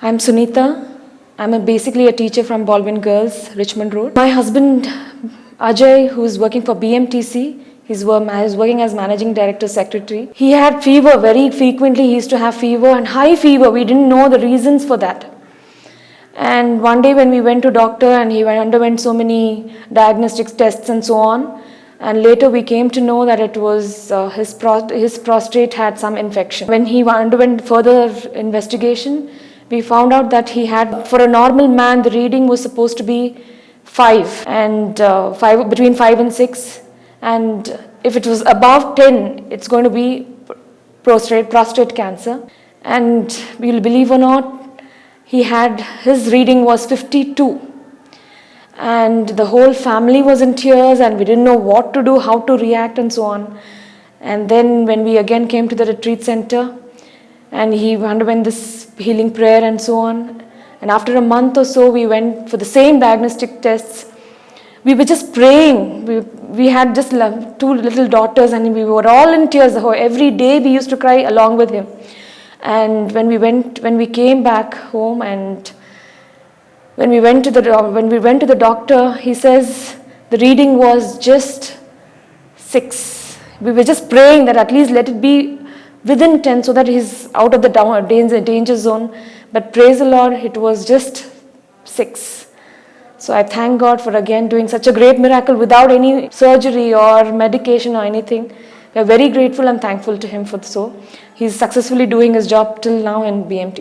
I'm Sunita. Basically a teacher from Baldwin Girls, Richmond Road. My husband Ajay, who is working for BMTC, he's working as managing director secretary. He had fever very frequently. He used to have fever and high fever. We didn't know the reasons for that. And one day when we went to doctor and he underwent so many diagnostic tests and so on, and later we came to know that it was his prostate had some infection. When he underwent further investigation, we found out that he had, for a normal man, the reading was supposed to be 5 and between 5 and 6, and if it was above 10, it's going to be prostate cancer. And you'll believe or not, his reading was 52. And the whole family was in tears and we didn't know what to do, how to react and so on. And then when we again came to the retreat center and he underwent this healing prayer and so on, and after a month or so we went for the same diagnostic tests. We were just praying. We had just 2 little daughters and we were all in tears. Every day we used to cry along with him. And when we came back home and when we went to the doctor, he says the reading was just 6. We were just praying that at least let it be within 10 so that he's out of the danger zone. But praise the Lord, it was just 6. So I thank God for again doing such a great miracle without any surgery or medication or anything. We are very grateful and thankful to him for so. He's successfully doing his job till now in BMT.